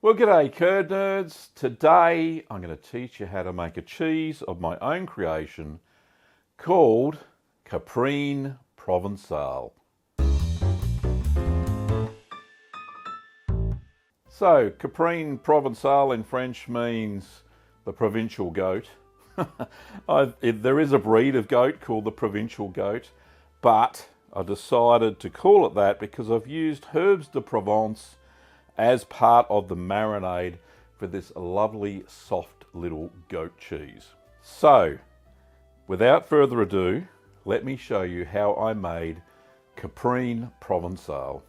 Well, g'day curd nerds. Today I'm going to teach you how to make a cheese of my own creation called Caprine Provençal. So, Caprine Provençal in French means the provincial goat. There is a breed of goat called the provincial goat, but I decided to call it that because I've used herbs de Provence as part of the marinade for this lovely soft little goat cheese. So, without further ado, let me show you how I made Caprine Provençal.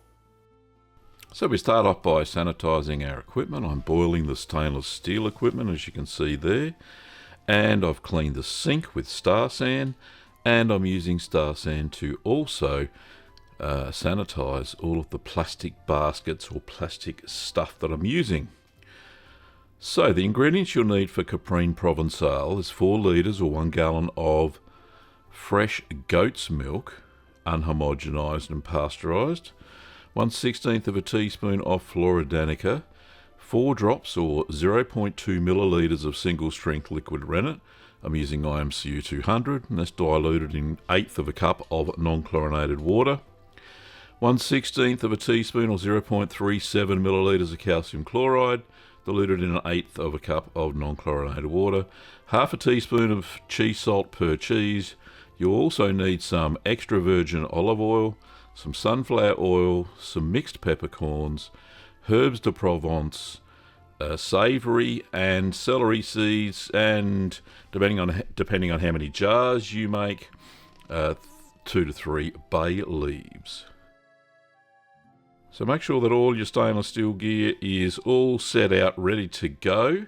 So we start off by sanitising our equipment. I'm boiling the stainless steel equipment, as you can see there, and I've cleaned the sink with Star San, and I'm using Star San to also sanitize all of the plastic baskets or plastic stuff that I'm using. So the ingredients you'll need for Caprine Provençal is 4 litres or 1 gallon of fresh goat's milk, unhomogenised and pasteurised, 1/16 of a teaspoon of Flora Danica, 4 drops or 0.2 millilitres of single strength liquid rennet. I'm using IMCU 200, and that's diluted in 1/8 of a cup of non-chlorinated water. 1/16 of a teaspoon or 0.37 millilitres of calcium chloride, diluted in 1/8 of a cup of non-chlorinated water. Half a teaspoon of cheese salt per cheese. You'll also need some extra virgin olive oil, some sunflower oil, some mixed peppercorns, herbs de Provence, savoury and celery seeds, and depending on how many jars you make, 2 to 3 bay leaves. So make sure that all your stainless steel gear is all set out, ready to go.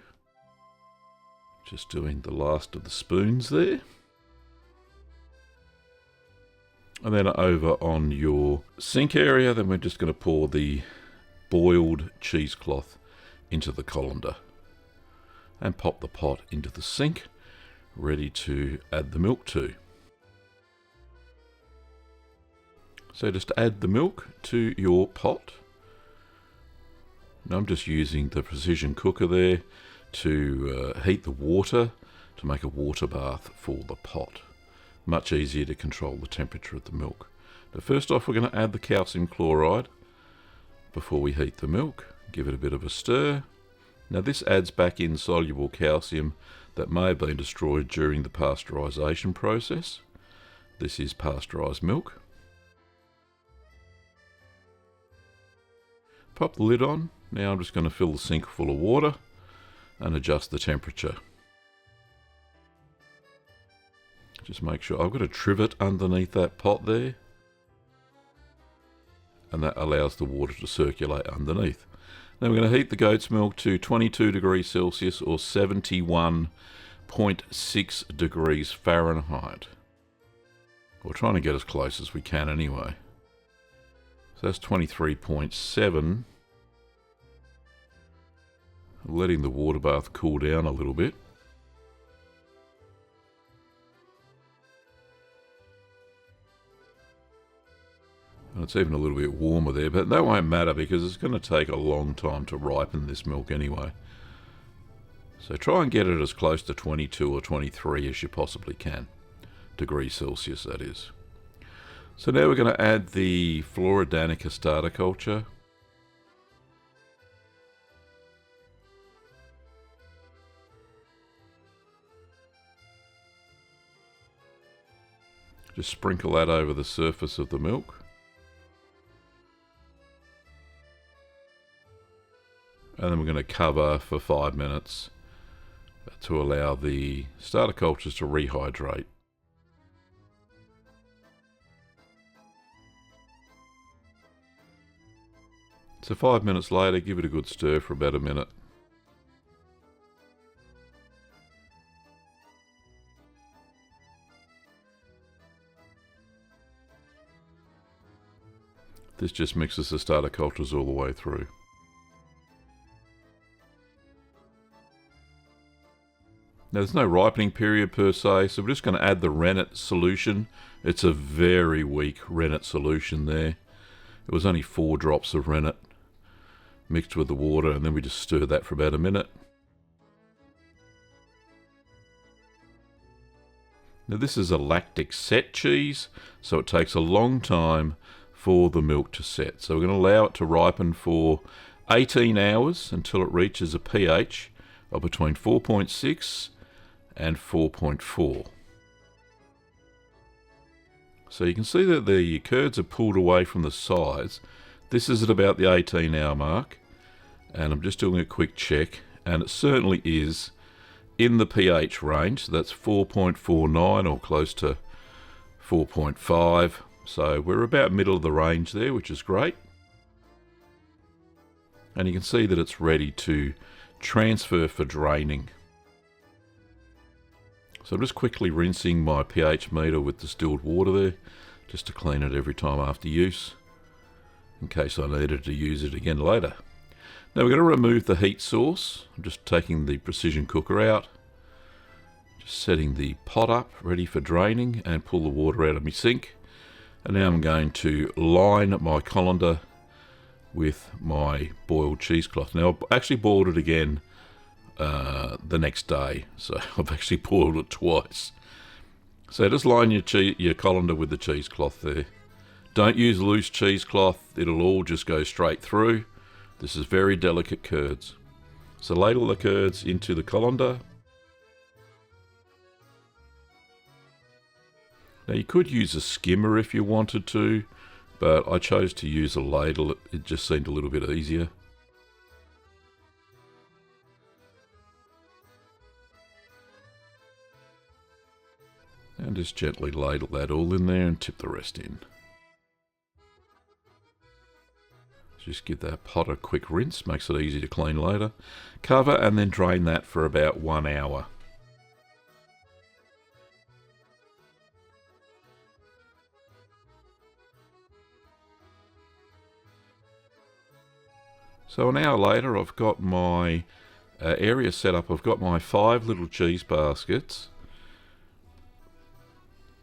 Just doing the last of the spoons there. And then over on your sink area, then we're just going to pour the boiled cheesecloth into the colander. And pop the pot into the sink, ready to add the milk to. So just add the milk to your pot. Now I'm just using the precision cooker there to heat the water to make a water bath for the pot. Much easier to control the temperature of the milk. But first off, we're going to add the calcium chloride before we heat the milk. Give it a bit of a stir. Now this adds back in soluble calcium that may have been destroyed during the pasteurisation process. This is pasteurised milk. Pop the lid on. Now I'm just going to fill the sink full of water and adjust the temperature. Just make sure I've got a trivet underneath that pot there, and that allows the water to circulate underneath. Then we're going to heat the goat's milk to 22 degrees Celsius or 71.6 degrees Fahrenheit. We're trying to get as close as we can anyway. So that's 23.7. Letting the water bath cool down a little bit. And it's even a little bit warmer there, but that won't matter because it's going to take a long time to ripen this milk anyway. So try and get it as close to 22 or 23 as you possibly can. Degrees Celsius, that is. So now we're going to add the Flora Danica starter culture. Just sprinkle that over the surface of the milk. And then we're going to cover for 5 minutes to allow the starter cultures to rehydrate. So 5 minutes later, give it a good stir for about a minute. This just mixes the starter cultures all the way through. Now there's no ripening period per se, so we're just going to add the rennet solution. It's a very weak rennet solution there. It was only 4 drops of rennet. mixed with the water, and then we just stir that for about a minute. Now this is a lactic set cheese, so it takes a long time for the milk to set. So we're going to allow it to ripen for 18 hours until it reaches a pH of between 4.6 and 4.4. So you can see that the curds are pulled away from the sides. This is at about the 18-hour mark, and I'm just doing a quick check, and it certainly is in the pH range. So that's 4.49 or close to 4.5. So we're about middle of the range there, which is great. And you can see that it's ready to transfer for draining. So I'm just quickly rinsing my pH meter with distilled water there, just to clean it every time after use, in case I needed to use it again later. Now we're going to remove the heat source. I'm just taking the precision cooker out, just setting the pot up, ready for draining, and pull the water out of my sink. And now I'm going to line my colander with my boiled cheesecloth. Now I've actually boiled it again the next day, so I've actually boiled it twice. So just line your colander with the cheesecloth there. Don't use loose cheesecloth, it'll all just go straight through. This is very delicate curds. So ladle the curds into the colander. Now you could use a skimmer if you wanted to, but I chose to use a ladle. It just seemed a little bit easier. And just gently ladle that all in there and tip the rest in. Just give that pot a quick rinse, makes it easy to clean later. Cover and then drain that for about 1 hour. So an hour later, I've got my area set up. I've got my 5 little cheese baskets.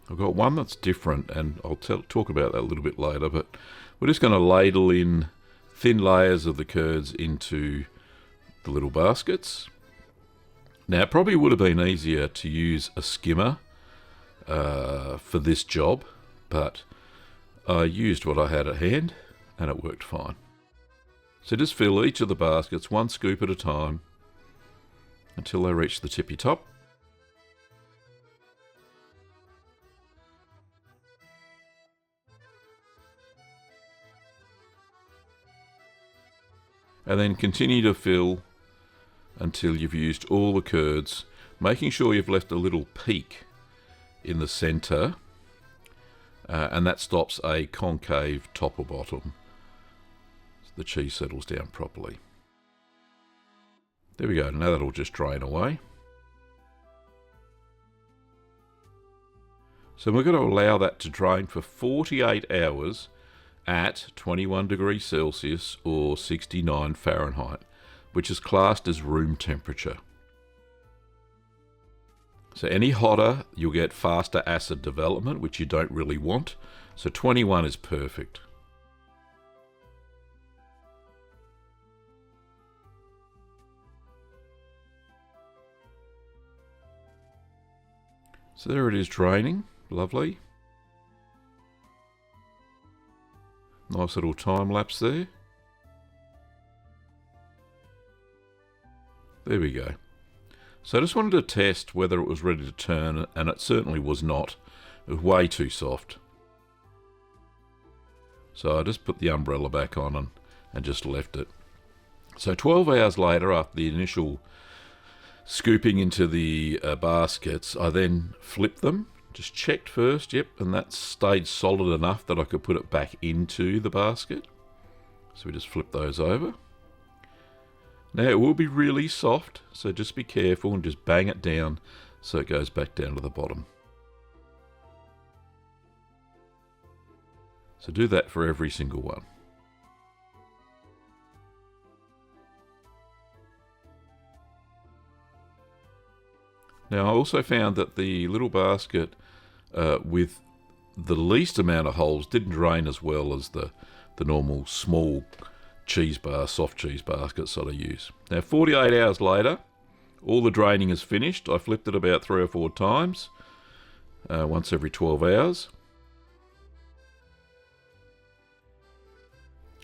I've got one that's different, and I'll talk about that a little bit later, but we're just going to ladle in thin layers of the curds into the little baskets. Now, it probably would have been easier to use a skimmer for this job, but I used what I had at hand, and it worked fine. So just fill each of the baskets 1 scoop at a time until they reach the tippy top. And then continue to fill until you've used all the curds, making sure you've left a little peak in the center, and that stops a concave top or bottom. So the cheese settles down properly. There we go, now that'll just drain away. So we're going to allow that to drain for 48 hours at 21 degrees Celsius or 69 Fahrenheit, which is classed as room temperature. So any hotter, you'll get faster acid development, which you don't really want. So 21 is perfect. So there it is draining, lovely. Nice little time lapse there. There we go. So I just wanted to test whether it was ready to turn, and it certainly was not. It was way too soft. So I just put the umbrella back on and just left it. So 12 hours later, after the initial scooping into the baskets, I then flipped them. Just checked first, yep, and that stayed solid enough that I could put it back into the basket. So we just flip those over. Now it will be really soft, so just be careful and just bang it down so it goes back down to the bottom. So do that for every single one. Now I also found that the little basket with the least amount of holes didn't drain as well as the normal small cheese bar, soft cheese baskets that I use. Now 48 hours later, all the draining is finished. I flipped it about 3 or 4 times, once every 12 hours.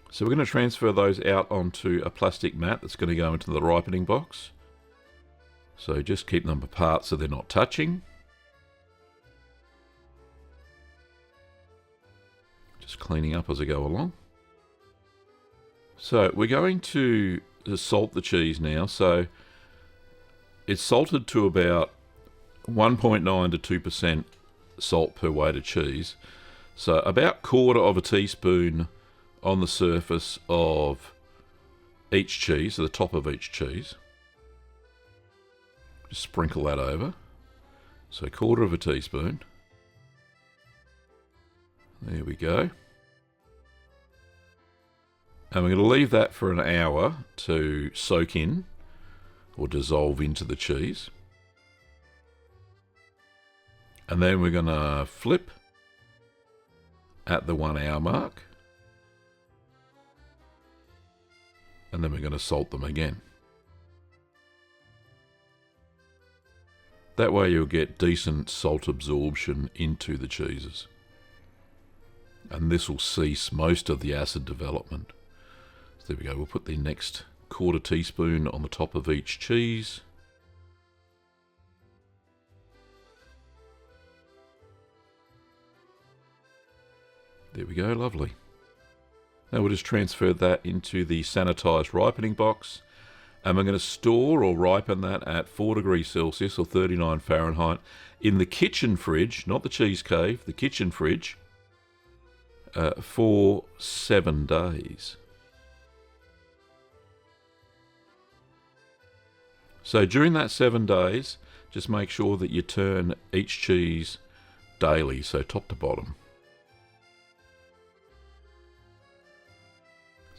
So we're going to transfer those out onto a plastic mat that's going to go into the ripening box. So just keep them apart so they're not touching. Just cleaning up as I go along. So we're going to salt the cheese now. So it's salted to about 1.9 to 2% salt per weight of cheese. So about 1/4 teaspoon on the surface of each cheese, so the top of each cheese. Just sprinkle that over. So 1/4 teaspoon. There we go. And we're going to leave that for an hour to soak in or dissolve into the cheese. And then we're going to flip at the 1 hour mark. And then we're going to salt them again. That way you'll get decent salt absorption into the cheeses. And this will cease most of the acid development. So there we go, we'll put the next 1/4 teaspoon on the top of each cheese. There we go, lovely. Now we'll just transfer that into the sanitised ripening box, and we're going to store or ripen that at 4 degrees Celsius or 39 Fahrenheit in the kitchen fridge, not the cheese cave, the kitchen fridge, for 7 days. So during that 7 days, just make sure that you turn each cheese daily, so top to bottom.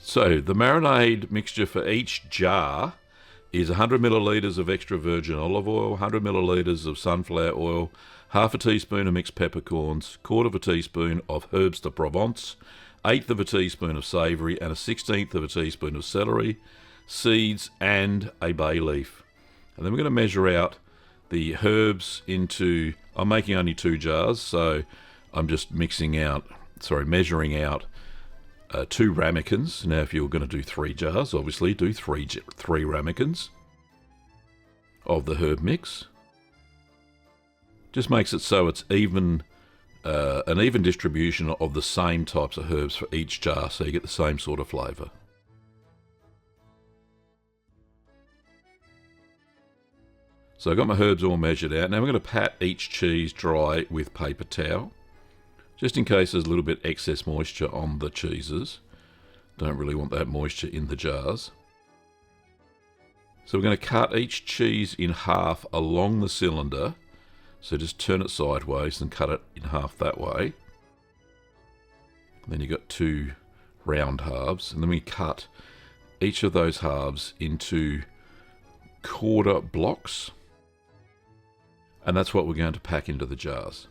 So the marinade mixture for each jar is 100 millilitres of extra virgin olive oil, 100 millilitres of sunflower oil, half a teaspoon of mixed peppercorns, 1/4 teaspoon of herbs de Provence, 1/8 teaspoon of Savoury, and a 1/16 teaspoon of celery, seeds, and a bay leaf. And then we're going to measure out the herbs into, I'm making only 2 jars, so I'm just measuring out 2 ramekins. Now if you're going to do 3 jars, obviously do 3 ramekins of the herb mix. Just makes it so it's even, an even distribution of the same types of herbs for each jar, so you get the same sort of flavour. So I've got my herbs all measured out. Now I'm going to pat each cheese dry with paper towel, just in case there's a little bit excess moisture on the cheeses. Don't really want that moisture in the jars. So we're going to cut each cheese in half along the cylinder. So just turn it sideways and cut it in half that way. Then you've got 2 round halves, and then we cut each of those halves into 1/4 blocks. And that's what we're going to pack into the jars.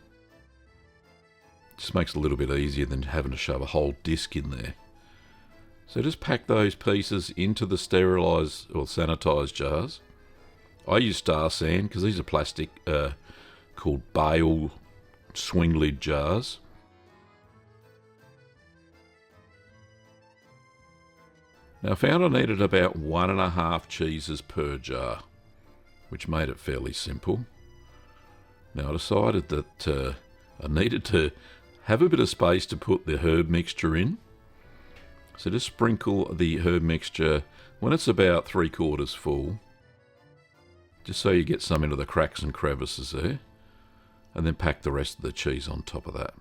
Just makes it a little bit easier than having to shove a whole disc in there. So just pack those pieces into the sterilised or sanitised jars. I use Star San because these are plastic, called bale swing lid jars. Now I found I needed about 1.5 cheeses per jar, which made it fairly simple. Now I decided that I needed to have a bit of space to put the herb mixture in. So just sprinkle the herb mixture when it's about 3/4 full, just so you get some into the cracks and crevices there, and then pack the rest of the cheese on top of that.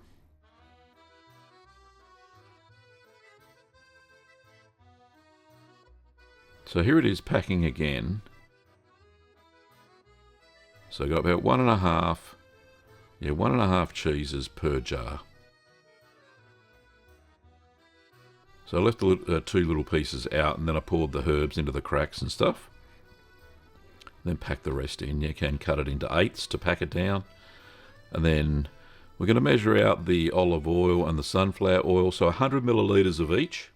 So here it is packing again. So I got about 1.5 cheeses per jar. So I left the 2 little pieces out, and then I poured the herbs into the cracks and stuff. Then pack the rest in. You can cut it into 1/8 to pack it down. And then we're going to measure out the olive oil and the sunflower oil. So 100 millilitres of each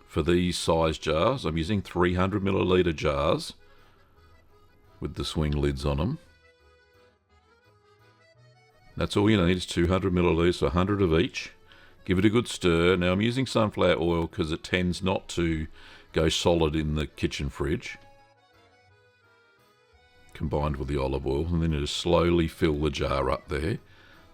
for these size jars. I'm using 300 milliliter jars with the swing lids on them. That's all you need is 200 millilitres, so 100 of each. Give it a good stir. Now I'm using sunflower oil because it tends not to go solid in the kitchen fridge, combined with the olive oil, and then you just slowly fill the jar up there,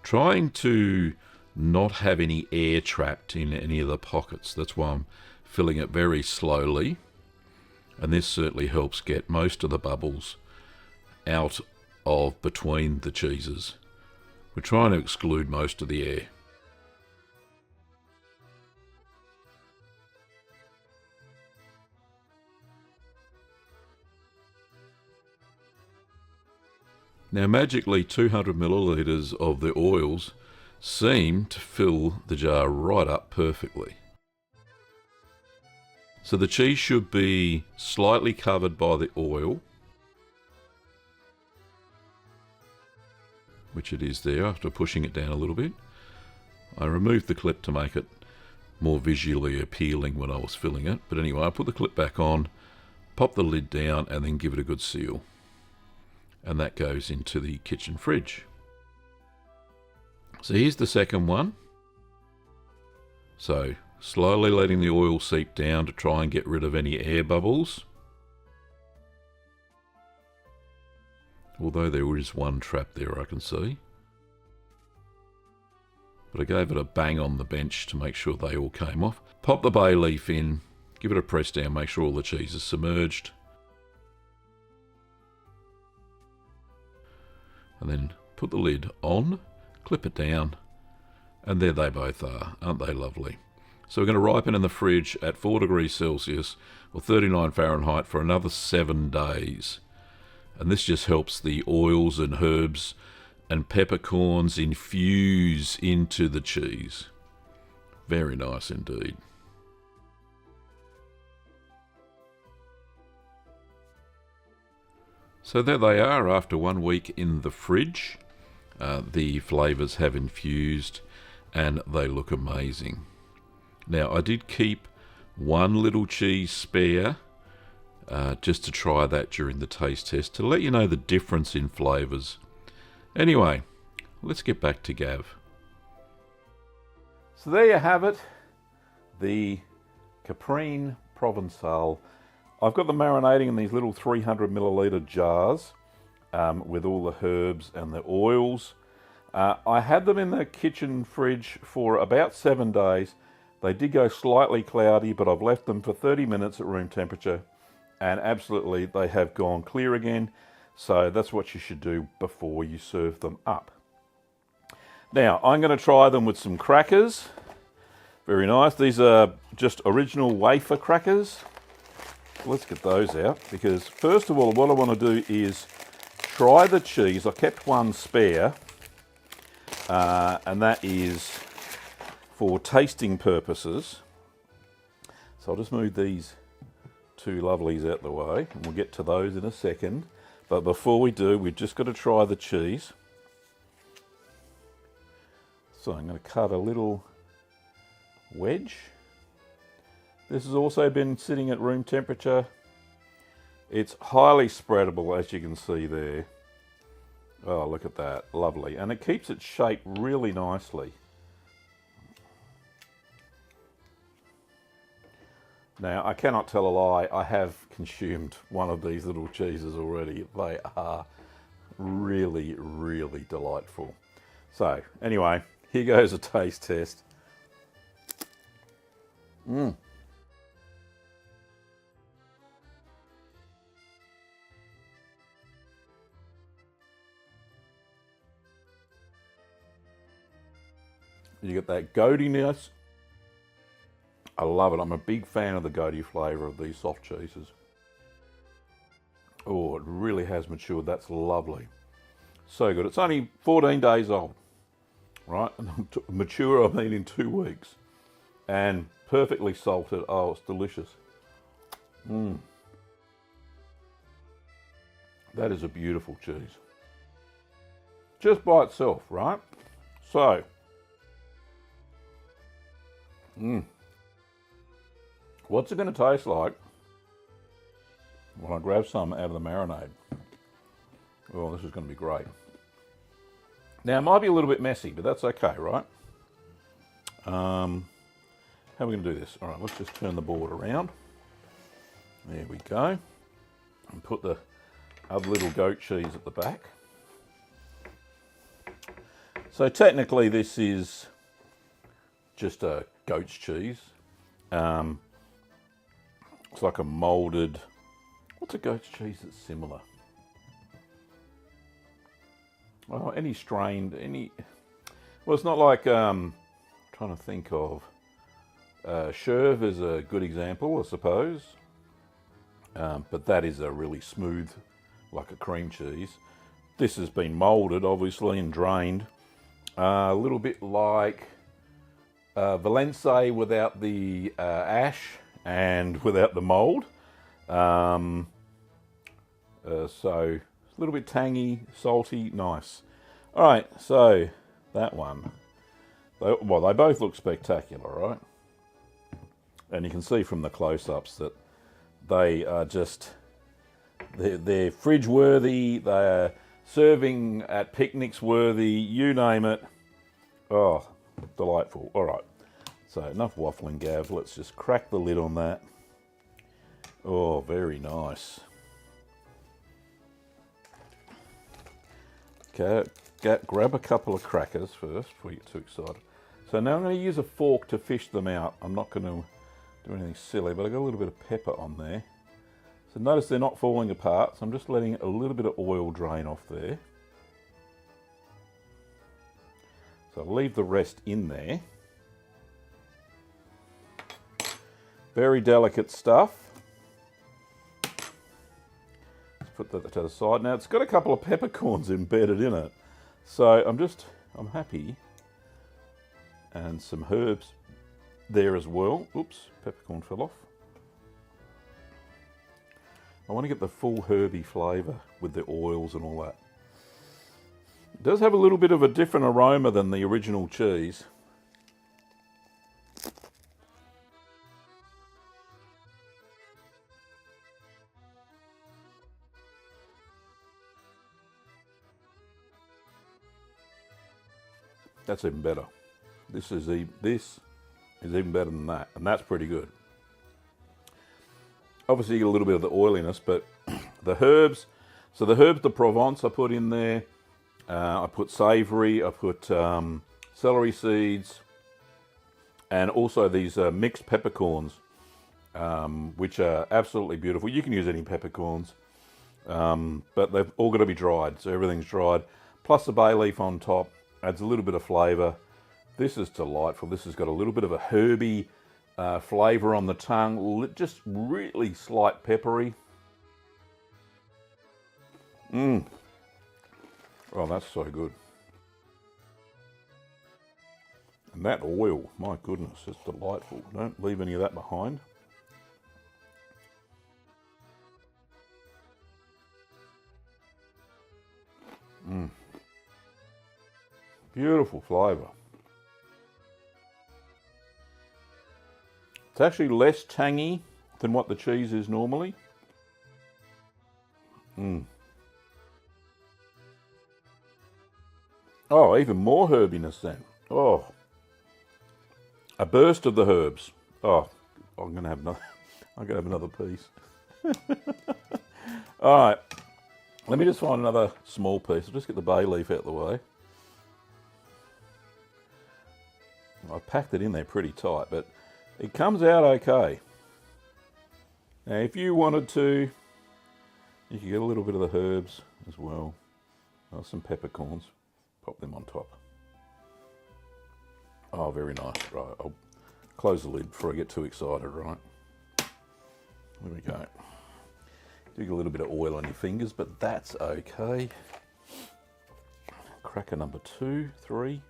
trying to not have any air trapped in any of the pockets. That's why I'm filling it very slowly, and this certainly helps get most of the bubbles out of between the cheeses. We're trying to exclude most of the air. Now magically 200 millilitres of the oils seem to fill the jar right up perfectly. So the cheese should be slightly covered by the oil, which it is there after pushing it down a little bit. I removed the clip to make it more visually appealing when I was filling it. But anyway, I put the clip back on, pop the lid down, and then give it a good seal. And that goes into the kitchen fridge. So here's the second one. So slowly letting the oil seep down to try and get rid of any air bubbles. Although there is one trap there I can see. But I gave it a bang on the bench to make sure they all came off. Pop the bay leaf in, give it a press down, make sure all the cheese is submerged. And then put the lid on, clip it down, and there they both are. Aren't they lovely? So we're going to ripen in the fridge at 4 degrees Celsius or 39 Fahrenheit for another 7 days. And this just helps the oils and herbs and peppercorns infuse into the cheese. Very nice indeed. So there they are after 1 week in the fridge. The flavours have infused and they look amazing. Now I did keep one little cheese spare just to try that during the taste test to let you know the difference in flavours. Anyway, let's get back to Gav. So there you have it, the Caprine Provençal. I've got them marinating in these little 300 milliliter jars with all the herbs and the oils. I had them in the kitchen fridge for about 7 days. They did go slightly cloudy, but I've left them for 30 minutes at room temperature, and absolutely they have gone clear again. So that's what you should do before you serve them up. Now I'm going to try them with some crackers. Very nice. These are just original wafer crackers. Let's get those out, because first of all what I want to do is try the cheese. I kept one spare, and that is for tasting purposes. So I'll just move these two lovelies out the way, and we'll get to those in a second. But before we do, we've just got to try the cheese. So I'm going to cut a little wedge. This has also been sitting at room temperature. It's highly spreadable, as you can see there. Oh, look at that, lovely. And it keeps its shape really nicely. Now, I cannot tell a lie, I have consumed one of these little cheeses already. They are really, really delightful. So, anyway, here goes a taste test. You get that goatiness. I love it. I'm a big fan of the goaty flavour of these soft cheeses. Oh, it really has matured. That's lovely. So good. It's only 14 days old, right? Mature, I mean in 2 weeks. And perfectly salted. Oh, it's delicious. That is a beautiful cheese. Just by itself, right? So, What's it going to taste like when I grab some out of the marinade? Oh, this is going to be great. Now, it might be a little bit messy, but that's okay, right? How are we going to do this? All right, let's just turn the board around. There we go. And put the other little goat cheese at the back. So technically this is just a goat's cheese. It's like a moulded... What's a goat's cheese that's similar? Well, any strained, any... Well, it's not like... trying to think of... Cherv is a good example, I suppose. But that is a really smooth, like a cream cheese. This has been moulded, obviously, and drained. A little bit like Valence without the ash and without the mould. So a little bit tangy, salty, nice. All right, so that one. They both look spectacular, right? And you can see from the close-ups that they are just, they're fridge worthy, they're serving at picnics worthy, you name it. Oh, delightful. All right, so enough waffling, Gav. Let's just crack the lid on that. Oh, very nice. Okay, grab a couple of crackers first before you get too excited. So now I'm going to use a fork to fish them out. I'm not going to do anything silly, but I've got a little bit of pepper on there. So notice they're not falling apart, so I'm just letting a little bit of oil drain off there. So I'll leave the rest in there. Very delicate stuff. Let's put that to the side. Now it's got a couple of peppercorns embedded in it. So I'm happy. And some herbs there as well. Oops, peppercorn fell off. I want to get the full herby flavour with the oils and all that. It does have a little bit of a different aroma than the original cheese. That's even better. This is even better than that, and that's pretty good. Obviously you get a little bit of the oiliness, but the herbs, so the herbs de Provence I put in there, I put Savoury, I put celery seeds, and also these mixed peppercorns, which are absolutely beautiful. You can use any peppercorns, but they've all got to be dried, so everything's dried, plus the bay leaf on top, adds a little bit of flavour. This is delightful. This has got a little bit of a herby flavour on the tongue, just really slight peppery. Oh, that's so good. And that oil, my goodness, it's delightful. Don't leave any of that behind. Beautiful flavour. It's actually less tangy than what the cheese is normally. Oh, even more herbiness then. Oh, a burst of the herbs. Oh, I'm gonna have another piece. All right, let me just find another small piece. I'll just get the bay leaf out of the way. I packed it in there pretty tight, but it comes out okay. Now, if you wanted to, you could get a little bit of the herbs as well. Oh, some peppercorns. Pop them on top. Oh, very nice. Right, I'll close the lid before I get too excited, right? There we go. Do get a little bit of oil on your fingers, but that's okay. Cracker number 2, 3,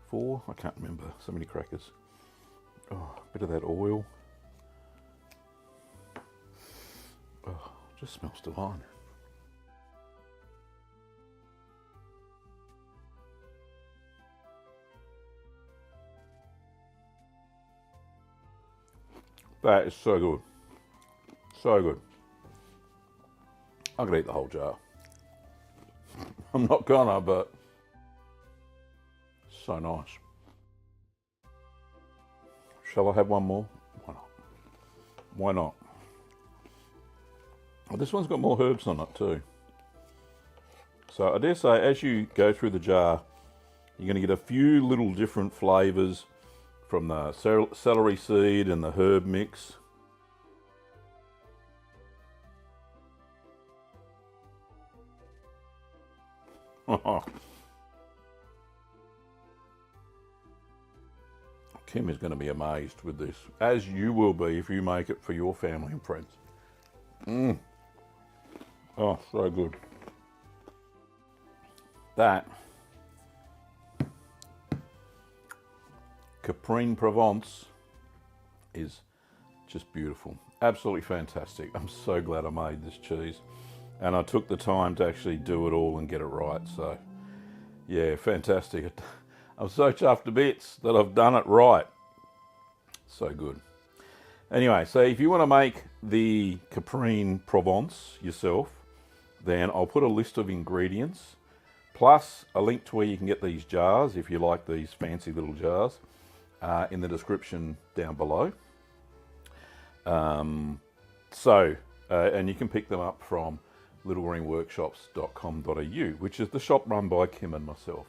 4. I can't remember. So many crackers. Oh, a bit of that oil. Oh, just smells divine. That is so good. So good. I could eat the whole jar. I'm not gonna, but so nice. Shall I have one more? Why not? Why not? Oh, this one's got more herbs on it too. So I dare say as you go through the jar, you're going to get a few little different flavours from the celery seed and the herb mix. Kim is going to be amazed with this, as you will be if you make it for your family and friends. Oh, so good. That Caprine Provençal is just beautiful. Absolutely fantastic. I'm so glad I made this cheese. And I took the time to actually do it all and get it right. So, yeah, fantastic. I'm so chuffed to bits that I've done it right. So good. Anyway, so if you want to make the Caprine Provençal yourself, then I'll put a list of ingredients, plus a link to where you can get these jars, if you like these fancy little jars, in the description down below. And you can pick them up from littlegreenworkshops.com.au, which is the shop run by Kim and myself.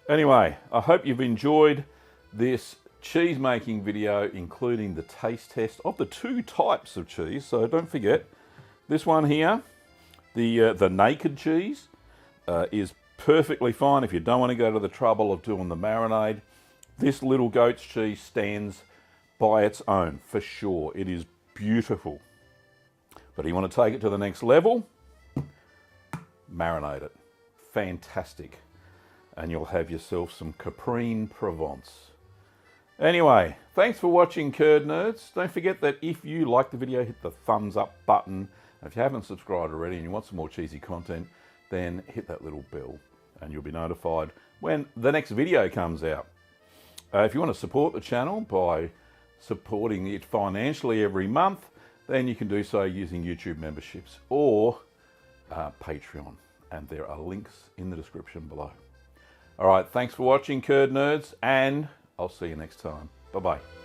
Anyway, I hope you've enjoyed this cheese making video, including the taste test of the two types of cheese. So don't forget, this one here, the naked cheese, is perfectly fine if you don't want to go to the trouble of doing the marinade. This little goat's cheese stands by its own for sure. It is beautiful. But you want to take it to the next level, marinate it. Fantastic. And you'll have yourself some Caprine Provençal. Anyway, thanks for watching, Curd Nerds. Don't forget that if you like the video, hit the thumbs up button. And if you haven't subscribed already and you want some more cheesy content, then hit that little bell and you'll be notified when the next video comes out. If you want to support the channel by supporting it financially every month, then you can do so using YouTube memberships or Patreon. And there are links in the description below. All right, thanks for watching, Curd Nerds, and I'll see you next time. Bye-bye.